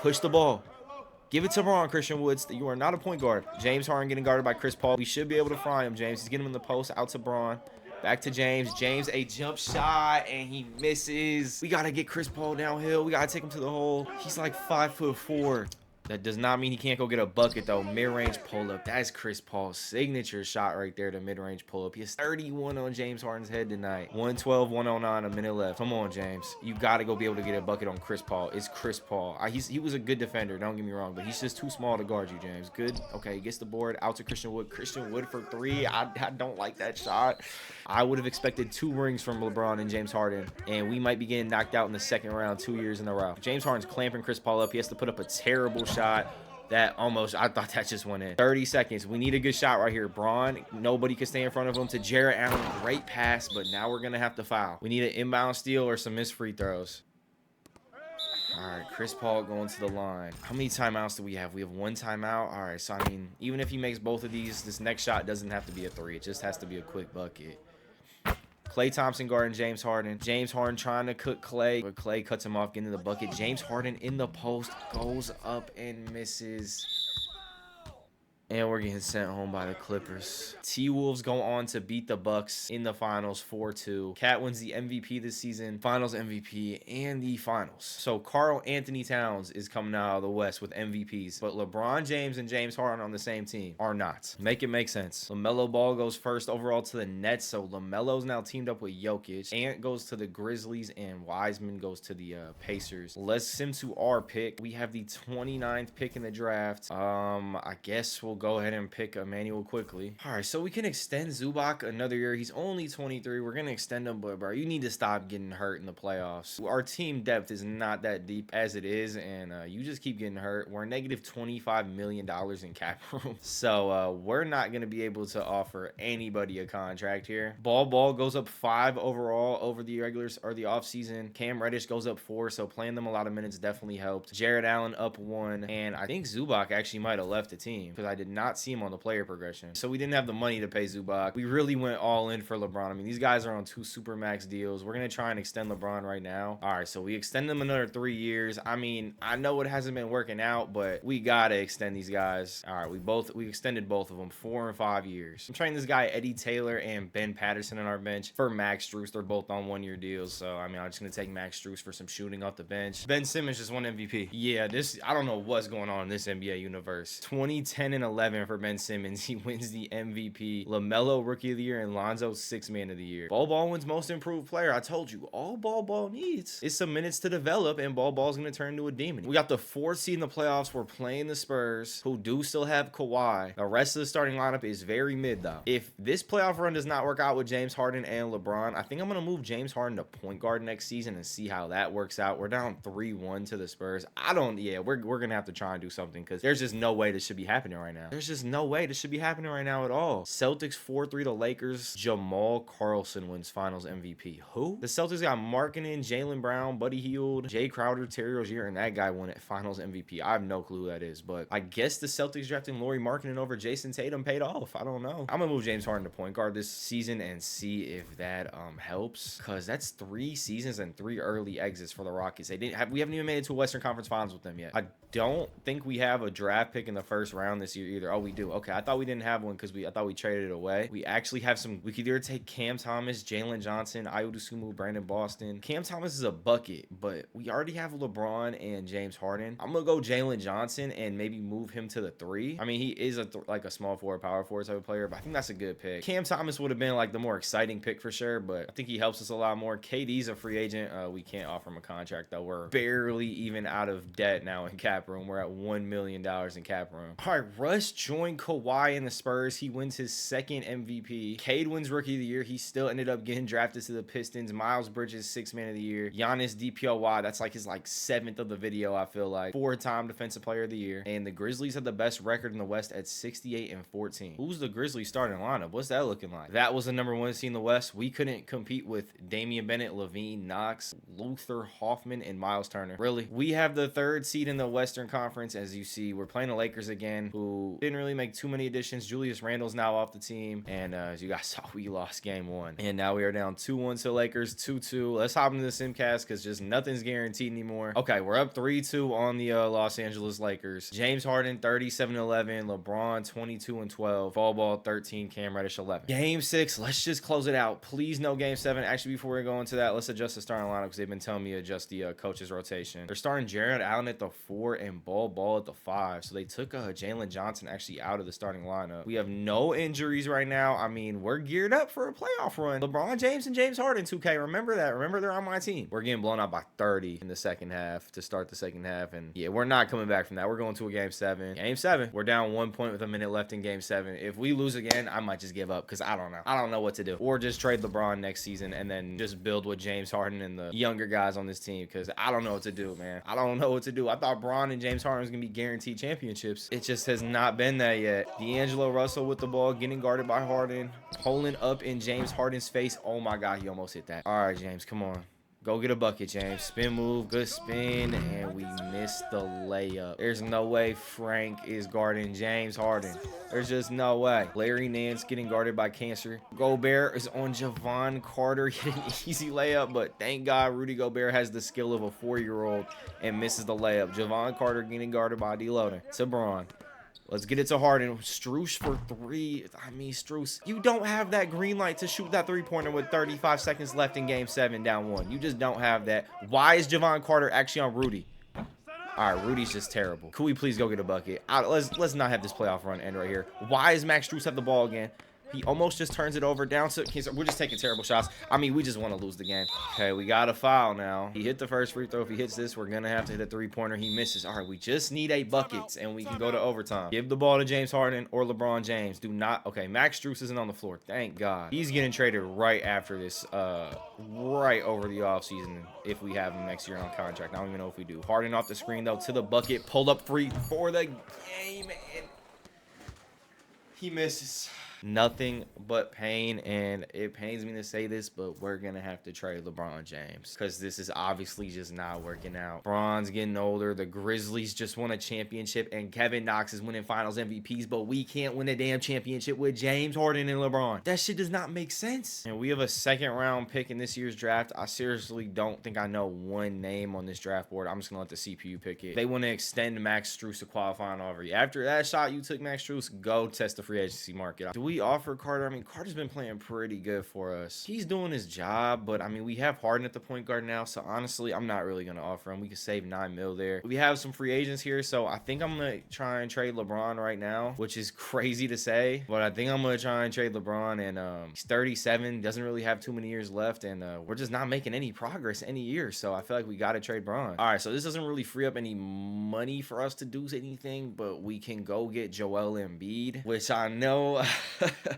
Push the ball. Give it to LeBron, Christian Woods. You are not a point guard. James Harden getting guarded by Chris Paul. We should be able to fry him, James. He's getting him in the post. Out to LeBron. Back to James. James, a jump shot, and he misses. We got to get Chris Paul downhill. We got to take him to the hole. He's like 5'4". That does not mean he can't go get a bucket, though. Mid-range pull-up. That's Chris Paul's signature shot right there, the mid-range pull-up. He has 31 on James Harden's head tonight. 112, 109, a minute left. Come on, James. You got to go be able to get a bucket on Chris Paul. It's Chris Paul. He was a good defender, don't get me wrong, but he's just too small to guard you, James. Good. Okay, he gets the board. Out to Christian Wood. Christian Wood for three. I don't like that shot. I would have expected 2 rings from LeBron and James Harden, and we might be getting knocked out in the second round 2 years in a row. James Harden's clamping Chris Paul up. He has to put up a terrible shot. That almost, I thought that just went in. 30 seconds. We need a good shot right here. Braun, nobody can stay in front of him. To Jarrett Allen, great pass, but now we're going to have to foul. We need an inbound steal or some missed free throws. All right, Chris Paul going to the line. How many timeouts do we have? We have 1 timeout. All right, so I mean, even if he makes both of these, this next shot doesn't have to be a 3. It just has to be a quick bucket. Klay Thompson guarding James Harden. James Harden trying to cook Klay, but Klay cuts him off, getting the bucket. James Harden in the post, goes up and misses. And we're getting sent home by the Clippers. T-Wolves go on to beat the Bucks in the finals 4-2. Cat wins the MVP this season, finals MVP, and the finals. So Karl Anthony Towns is coming out of the West with MVPs, but LeBron James and James Harden on the same team are not. Make it make sense. LaMelo Ball goes first overall to the Nets, so LaMelo's now teamed up with Jokic. Ant goes to the Grizzlies, and Wiseman goes to the Pacers. Let's sim to our pick. We have the 29th pick in the draft. I guess we'll go ahead and pick Emmanuel quickly. All right, so we can extend Zubac another year. He's only 23. We're gonna extend him, but bro, you need to stop getting hurt in the playoffs. Our team depth is not that deep as it is, and you just keep getting hurt. We're negative $25 million in cap room, so we're not gonna be able to offer anybody a contract here. Ball goes up 5 overall over the regulars or the offseason. Cam Reddish goes up 4, so playing them a lot of minutes definitely helped. Jarrett Allen up 1, and I think Zubac actually might have left the team because I did not see him on the player progression. So we didn't have the money to pay Zubac. We really went all in for LeBron. I mean, these guys are on 2 Supermax deals. We're going to try and extend LeBron right now. All right, so we extend them another 3 years. I mean, I know it hasn't been working out, but we got to extend these guys. All right, we extended both of them 4 and 5 years. I'm trying this guy Eddie Taylor and Ben Patterson on our bench for Max Strus. They're both on 1-year deals. So, I mean, I'm just going to take Max Strus for some shooting off the bench. Ben Simmons just won MVP. Yeah, I don't know what's going on in this NBA universe. 2010 and 11 for Ben Simmons. He wins the MVP. LaMelo Rookie of the Year and Lonzo 6th Man of the Year. Ball wins Most Improved Player. I told you, all Ball needs is some minutes to develop, and Ball's going to turn into a demon. We got the 4th seed in the playoffs. We're playing the Spurs, who do still have Kawhi. The rest of the starting lineup is very mid, though. If this playoff run does not work out with James Harden and LeBron, I think I'm going to move James Harden to point guard next season and see how that works out. We're down 3-1 to the Spurs. We're going to have to try and do something because there's just no way this should be happening right now. There's just no way this should be happening right now at all. Celtics 4-3 to Lakers. Jamal Carlson wins finals MVP. Who? The Celtics got Markkanen, Jaylen Brown, Buddy Hield, Jay Crowder, Terry Rozier, and that guy won it finals MVP. I have no clue who that is, but I guess the Celtics drafting Lauri Markkanen over Jason Tatum paid off. I don't know. I'm gonna move James Harden to point guard this season and see if that helps, because that's 3 seasons and 3 early exits for the Rockets. We haven't even made it to a Western Conference Finals with them yet. I don't think we have a draft pick in the first round this year either. Oh, we do. Okay, I thought we didn't have one because I thought we traded it away. We actually have some. We could either take Cam Thomas, Jalen Johnson, Ayo Dosunmu, Brandon Boston. Cam Thomas is a bucket, but we already have LeBron and James Harden. I'm gonna go Jalen Johnson and maybe move him to the 3. I mean, he is like a small forward, power forward type of player, but I think that's a good pick. Cam Thomas would have been like the more exciting pick for sure, but I think he helps us a lot more. KD's a free agent. We can't offer him a contract though. We're barely even out of debt now in cap room. We're at $1 million in cap room. All right, Russ West joined Kawhi in the Spurs. He wins his second MVP. Cade wins Rookie of the Year. He still ended up getting drafted to the Pistons. Miles Bridges, 6th Man of the Year. Giannis DPOY, that's like his 7th of the video, I feel like. 4-time Defensive Player of the Year. And the Grizzlies have the best record in the West at 68-14. Who's the Grizzlies starting lineup? What's that looking like? That was the number 1 seed in the West. We couldn't compete with Damian Bennett, Levine, Knox, Luther, Hoffman, and Miles Turner. Really? We have the 3rd seed in the Western Conference. As you see, we're playing the Lakers again, who didn't really make too many additions. Julius Randle's now off the team. And as you guys saw, we lost game 1. And now we are down 2-1 to the Lakers, 2-2. Let's hop into the Simcast because just nothing's guaranteed anymore. Okay, we're up 3-2 on the Los Angeles Lakers. James Harden, 37-11. LeBron, 22-12. Ball, 13. Cam Reddish, 11. Game 6, let's just close it out. Please no game 7. Actually, before we go into that, let's adjust the starting lineup because they've been telling me to adjust the coach's rotation. They're starting Jared Allen at the 4 and Ball at the 5. So they took Jalen Johnson actually out of the starting lineup. We have no injuries right now. I mean, we're geared up for a playoff run. LeBron James and James Harden, 2K. Remember that. Remember they're on my team. We're getting blown out by 30 in the second half to start the second half. And yeah, we're not coming back from that. We're going to a game 7. Game 7. We're down 1 point with a minute left in game 7. If we lose again, I might just give up because I don't know. I don't know what to do. Or just trade LeBron next season and then just build with James Harden and the younger guys on this team because I don't know what to do, man. I don't know what to do. I thought Bron and James Harden was going to be guaranteed championships. It just has not been that yet. D'Angelo Russell with the ball, getting guarded by Harden, pulling up in James Harden's face. Oh my God, he almost hit that. All right, James, come on. Go get a bucket, James. Spin move, good spin, and we missed the layup. There's no way Frank is guarding James Harden. There's just no way. Larry Nance getting guarded by Cancer. Gobert is on Javon Carter getting an easy layup, but thank God Rudy Gobert has the skill of a 4-year-old and misses the layup. Javon Carter getting guarded by D-Loader. To Braun. Let's get it to Harden. Strus for 3. I mean, Strus, you don't have that green light to shoot that 3-pointer with 35 seconds left in game 7 down 1. You just don't have that. Why is Javon Carter actually on Rudy? All right, Rudy's just terrible. Could we please go get a bucket? Let's not have this playoff run end right here. Why does Max Strus have the ball again? He almost just turns it over down to Cancer. We're just taking terrible shots. I mean, we just want to lose the game. Okay, we got a foul now. He hit the first free throw. If he hits this, we're going to have to hit a 3-pointer. He misses. All right, we just need 8 buckets, and we can go to overtime. Give the ball to James Harden or LeBron James. Do not. Okay, Max Strus isn't on the floor. Thank God. He's getting traded right after this, right over the offseason if we have him next year on contract. I don't even know if we do. Harden off the screen, though, to the bucket. Pulled up 3 for the game, and he misses. Nothing but pain, and it pains me to say this, but we're gonna have to trade LeBron James because this is obviously just not working out. Bron's getting older. The Grizzlies just won a championship, and Kevin Knox is winning finals MVPs, but we can't win a damn championship with James Harden and LeBron. That shit does not make sense. And we have a 2nd-round pick in this year's draft. I seriously don't think I know one name on this draft board. I'm just gonna let the CPU pick it. They want to extend Max Strus to qualifying offer. After that shot you took, Max Strus, go test the free agency market. Do we offer Carter? I mean, Carter's been playing pretty good for us. He's doing his job, but I mean, we have Harden at the point guard now, so honestly, I'm not really going to offer him. We could save $9 million there. We have some free agents here, so I think I'm going to try and trade LeBron right now, which is crazy to say, but I think I'm going to try and trade LeBron, and he's 37, doesn't really have too many years left, and we're just not making any progress any year, so I feel like we got to trade Bron. All right, so this doesn't really free up any money for us to do anything, but we can go get Joel Embiid, which I know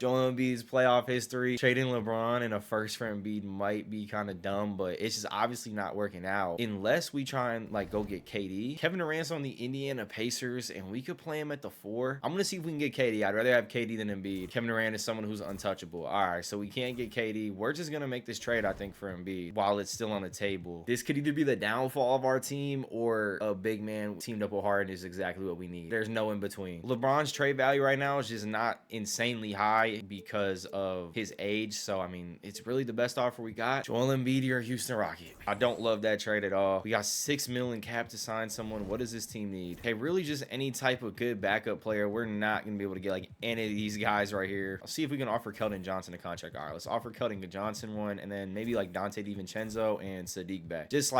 Joel Embiid's playoff history, trading LeBron and a first for Embiid might be kind of dumb, but it's just obviously not working out unless we try and go get KD. Kevin Durant's on the Indiana Pacers, and we could play him at the 4. I'm gonna see if we can get KD. I'd rather have KD than Embiid. Kevin Durant is someone who's untouchable. All right, so we can't get KD. We're just gonna make this trade, I think, for Embiid while it's still on the table. This could either be the downfall of our team or a big man teamed up with Harden is exactly what we need. There's no in between. LeBron's trade value right now is just not insanely high because of his age, so I mean, it's really the best offer we got. Joel Embiid or Houston Rocket. I don't love that trade at all. We got $6 million cap to sign someone. What does this team need? Hey, really just any type of good backup player. We're not gonna be able to get any of these guys right here. I'll see if we can offer Keldon Johnson a contract. All right, let's offer Keldon Johnson one, and then maybe Dante DiVincenzo and Sadiq back. Just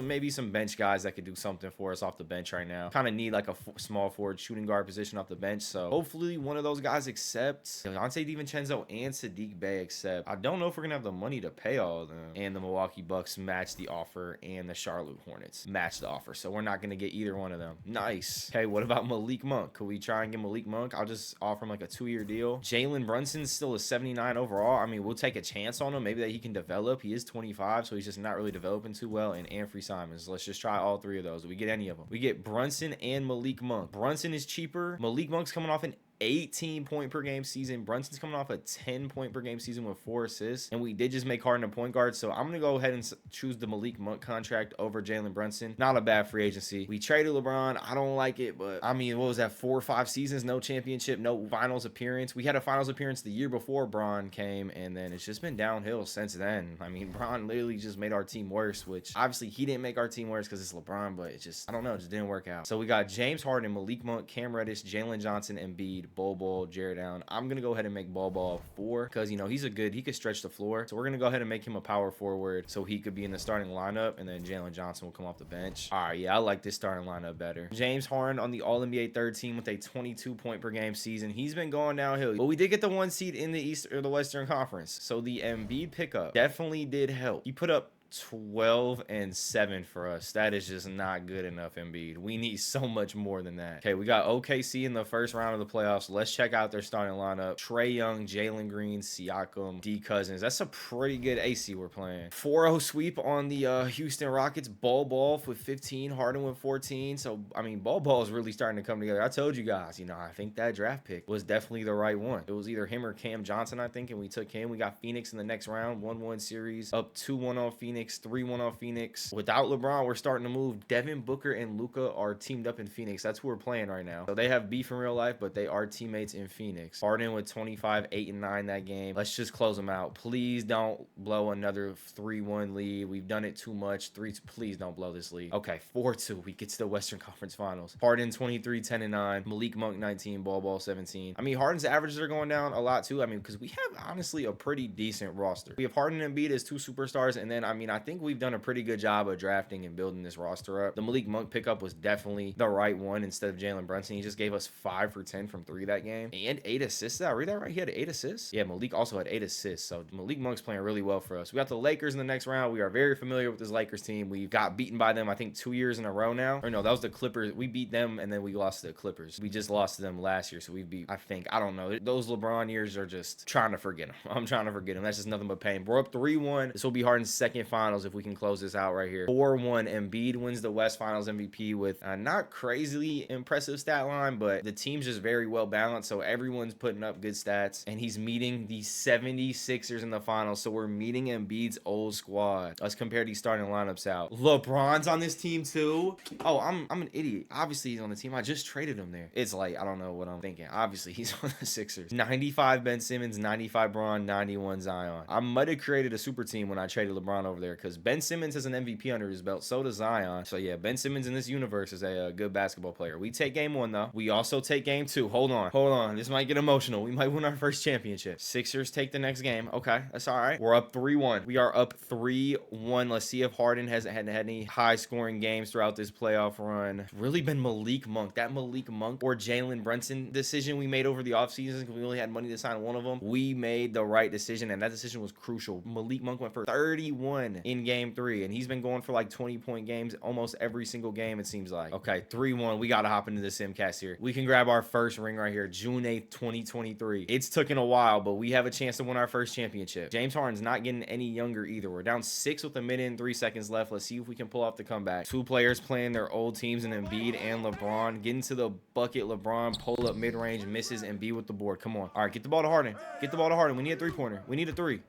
maybe some bench guys that could do something for us off the bench right now. Kind of need a small forward shooting guard position off the bench, so hopefully one of those guys accepts. Hornets. Dante DiVincenzo and Sadiq Bey accept. I don't know if we're gonna have the money to pay all of them. And the Milwaukee Bucks match the offer, and the Charlotte Hornets match the offer. So we're not gonna get either one of them. Nice. Okay, what about Malik Monk? Could we try and get Malik Monk? I'll just offer him like a 2-year deal. Jalen Brunson's still a 79 overall. I mean, we'll take a chance on him. Maybe that he can develop. He is 25, so he's just not really developing too well. And Anfernee Simons. Let's just try all 3 of those. Do we get any of them? We get Brunson and Malik Monk. Brunson is cheaper. Malik Monk's coming off an 18 point per game season. Brunson's coming off a 10 point per game season with 4 assists. And we did just make Harden a point guard. So I'm going to go ahead and choose the Malik Monk contract over Jalen Brunson. Not a bad free agency. We traded LeBron. I don't like it, but I mean, what was that? 4 or 5 seasons, no championship, no finals appearance. We had a finals appearance the year before Bron came, and then it's just been downhill since then. I mean, Bron literally just made our team worse, which obviously he didn't make our team worse because it's LeBron, but it just, I don't know, it just didn't work out. So we got James Harden, Malik Monk, Cam Reddish, Jalen Johnson, Embiid, Bol, Jared Allen. I'm going to go ahead and make Bol 4 because, you know, he could stretch the floor. So we're going to go ahead and make him a power forward so he could be in the starting lineup, and then Jalen Johnson will come off the bench. All right, yeah, I like this starting lineup better. James Harden on the All-NBA third team with a 22 point per game season. He's been going downhill, but we did get the 1 seed in the East or the Western Conference. So the Embiid pickup definitely did help. He put up 12 and 7 for us. That is just not good enough, Embiid. We need so much more than that. Okay, we got OKC in the first round of the playoffs. Let's check out their starting lineup. Trae Young, Jalen Green, Siakam, D Cousins. That's a pretty good AC we're playing. 4-0 sweep on the Houston Rockets. Ball with 15, Harden with 14. So, I mean, Ball is really starting to come together. I told you guys, you know, I think that draft pick was definitely the right one. It was either him or Cam Johnson, I think, and we took him. We got Phoenix in the next round, 1-1 series, up 2-1 on Phoenix. 3-1 on Phoenix. Without LeBron, we're starting to move. Devin Booker and Luka are teamed up in Phoenix. That's who we're playing right now. So they have beef in real life, but they are teammates in Phoenix. Harden with 25, 8 and 9 that game. Let's just close them out. Please don't blow another 3-1 lead. We've done it too much. Please don't blow this lead. Okay, 4-2. We get to the Western Conference Finals. Harden 23, 10 and 9. Malik Monk 19, Ball 17. I mean, Harden's averages are going down a lot too. I mean, because we have honestly a pretty decent roster. We have Harden and Embiid as 2 superstars, and then I mean, I think we've done a pretty good job of drafting and building this roster up. The Malik Monk pickup was definitely the right one instead of Jalen Brunson. He just gave us 5 for 10 from 3 that game and 8 assists. Did I read that right? He had 8 assists. Yeah, Malik also had 8 assists. So Malik Monk's playing really well for us. We got the Lakers in the next round. We are very familiar with this Lakers team. We got beaten by them, I think, 2 years in a row now. Or no, that was the Clippers. We beat them and then we lost to the Clippers. We just lost to them last year. So we beat, I think, I don't know. Those LeBron years are just trying to forget them. I'm trying to forget them. That's just nothing but pain. We're up 3-1. This will be Harden's second finals if we can close this out right here. 4-1. Embiid wins the West Finals MVP with a not crazily impressive stat line, but the team's just very well balanced, so everyone's putting up good stats, and he's meeting the 76ers in the finals, so we're meeting Embiid's old squad. Let's compare these starting lineups out. LeBron's on this team too. Oh, I'm an idiot. Obviously he's on the team. I just traded him there. It's like, I don't know what I'm thinking. Obviously he's on the Sixers. 95 Ben Simmons, 95 Bron, 91 Zion. I might have created a super team when I traded LeBron over there because Ben Simmons has an MVP under his belt. So does Zion. So yeah, Ben Simmons in this universe is a good basketball player. We take game 1 though. We also take game 2. Hold on. This might get emotional. We might win our first championship. Sixers take the next game. Okay, that's all right. We're up 3-1. We are up 3-1. Let's see if Harden hasn't had any high scoring games throughout this playoff run. Really been Malik Monk. That Malik Monk or Jalen Brunson decision we made over the offseason because we only had money to sign one of them. We made the right decision, and that decision was crucial. Malik Monk went for 31 in game 3, and he's been going for like 20-point games almost every single game, it seems like. Okay, 3-1. We got to hop into the Simcast here. We can grab our first ring right here, June 8th, 2023. It's taken a while, but we have a chance to win our first championship. James Harden's not getting any younger either. We're down 6 with 1 minute and 3 seconds left. Let's see if we can pull off the comeback. 2 players playing their old teams in Embiid and LeBron. Getting to the bucket, LeBron pull up mid-range, misses, Embiid with the board. Come on. All right, get the ball to Harden. Get the ball to Harden. We need a 3-pointer. We need a 3.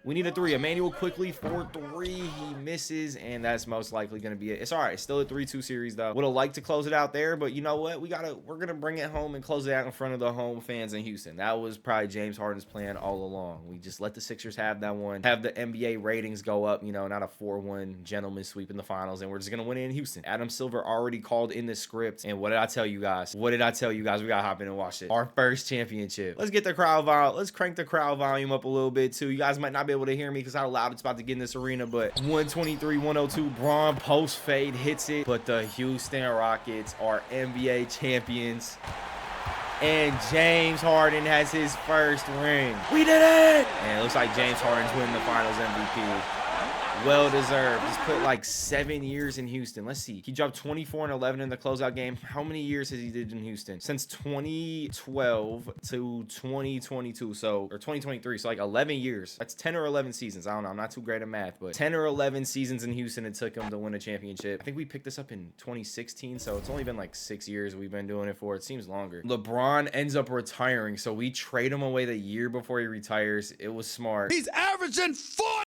We need a 3. Emmanuel quickly for 3. He misses, and that's most likely going to be it. It's all right. It's still a 3-2 series, though. Would have liked to close it out there, but you know what? We're going to bring it home and close it out in front of the home fans in Houston. That was probably James Harden's plan all along. We just let the Sixers have that one, have the NBA ratings go up, you know, not a 4-1 gentleman sweep in the finals, and we're just going to win it in Houston. Adam Silver already called in the script, and what did I tell you guys? We got to hop in and watch it. Our first championship. Let's get the crowd volume. Let's crank the crowd volume up a little bit, too. You guys might not be able to hear me because how loud it's about to get in this arena, but 123-102, Bron post fade hits it, but the Houston Rockets are NBA champions. And James Harden has his first ring. We did it! And it looks like James Harden's winning the Finals MVP. Well deserved. He's put like 7 years in Houston. Let's see. He dropped 24 and 11 in the closeout game. How many years has he did in Houston? Since 2012 to 2022. Or 2023. So like 11 years. That's 10 or 11 seasons. I don't know. I'm not too great at math, but 10 or 11 seasons in Houston it took him to win a championship. I think we picked this up in 2016. So it's only been like 6 years we've been doing it for. It seems longer. LeBron ends up retiring. So we trade him away the year before he retires. It was smart. He's averaging 40